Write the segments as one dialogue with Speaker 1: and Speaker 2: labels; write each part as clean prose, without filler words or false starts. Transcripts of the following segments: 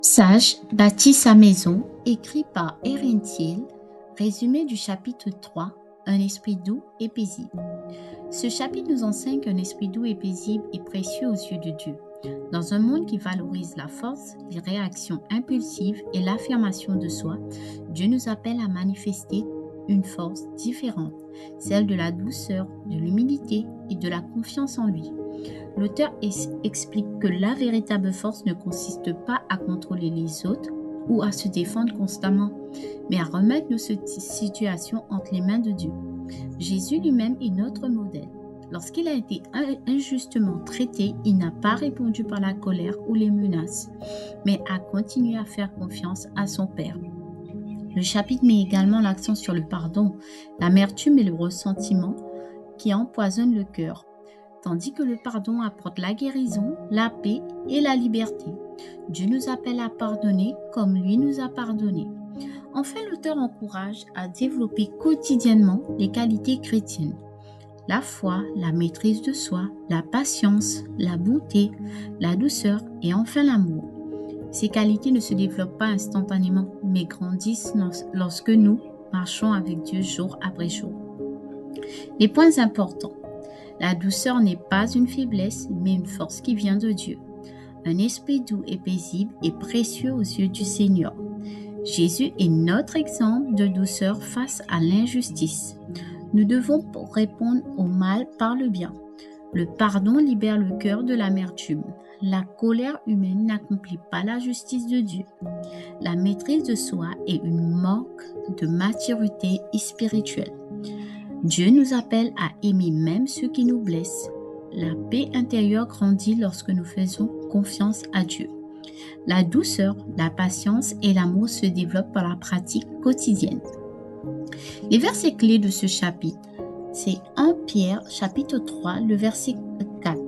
Speaker 1: Sage bâtit sa maison, écrit par Erin Thiel, résumé du chapitre 3, un esprit doux et paisible. Ce chapitre nous enseigne qu'un esprit doux et paisible est précieux aux yeux de Dieu. Dans un monde qui valorise la force, les réactions impulsives et l'affirmation de soi, Dieu nous appelle à manifester une force différente, celle de la douceur, de l'humilité et de la confiance en lui. L'auteur explique que la véritable force ne consiste pas à contrôler les autres ou à se défendre constamment, mais à remettre nos situations entre les mains de Dieu. Jésus lui-même est notre modèle. Lorsqu'il a été injustement traité, il n'a pas répondu par la colère ou les menaces, mais a continué à faire confiance à son Père. Le chapitre met également l'accent sur le pardon, l'amertume et le ressentiment qui empoisonnent le cœur, tandis que le pardon apporte la guérison, la paix et la liberté. Dieu nous appelle à pardonner comme lui nous a pardonné. Enfin, l'auteur encourage à développer quotidiennement les qualités chrétiennes. La foi, la maîtrise de soi, la patience, la bonté, la douceur et enfin l'amour. Ces qualités ne se développent pas instantanément, mais grandissent lorsque nous marchons avec Dieu jour après jour. Les points importants. La douceur n'est pas une faiblesse, mais une force qui vient de Dieu. Un esprit doux et paisible est précieux aux yeux du Seigneur. Jésus est notre exemple de douceur face à l'injustice. Nous devons répondre au mal par le bien. Le pardon libère le cœur de l'amertume. La colère humaine n'accomplit pas la justice de Dieu. La maîtrise de soi est une marque de maturité spirituelle. Dieu nous appelle à aimer même ceux qui nous blessent. La paix intérieure grandit lorsque nous faisons confiance à Dieu. La douceur, la patience et l'amour se développent par la pratique quotidienne. Les versets clés de ce chapitre, c'est 1 Pierre chapitre 3, le verset 4.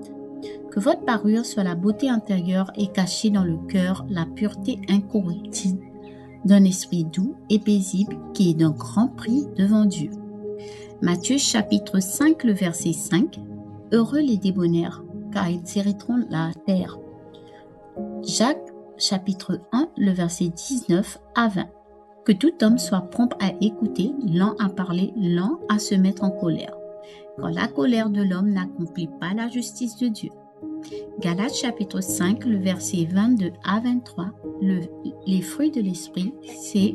Speaker 1: Que votre parure soit la beauté intérieure et cachée dans le cœur la pureté incorruptible d'un esprit doux et paisible qui est d'un grand prix devant Dieu. Matthieu chapitre 5, le verset 5. Heureux les débonnaires, car ils hériteront la terre. Jacques chapitre 1, le verset 19 à 20. Que tout homme soit prompt à écouter, lent à parler, lent à se mettre en colère, car la colère de l'homme n'accomplit pas la justice de Dieu. Galates chapitre 5, le verset 22 à 23. Les fruits de l'esprit, c'est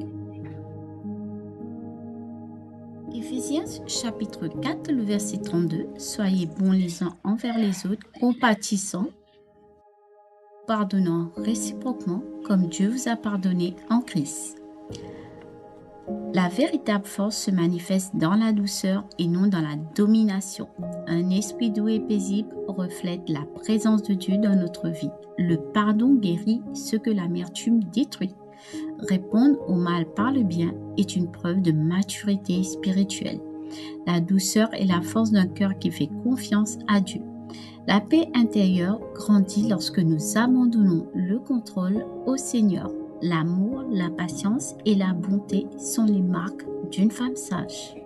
Speaker 1: Éphésiens chapitre 4, le verset 32. Soyez bons les uns envers les autres, compatissants, pardonnant réciproquement, comme Dieu vous a pardonné en Christ. La véritable force se manifeste dans la douceur et non dans la domination. Un esprit doux et paisible reflète la présence de Dieu dans notre vie. Le pardon guérit ce que l'amertume détruit. Répondre au mal par le bien est une preuve de maturité spirituelle. La douceur est la force d'un cœur qui fait confiance à Dieu. La paix intérieure grandit lorsque nous abandonnons le contrôle au Seigneur. L'amour, la patience et la bonté sont les marques d'une femme sage.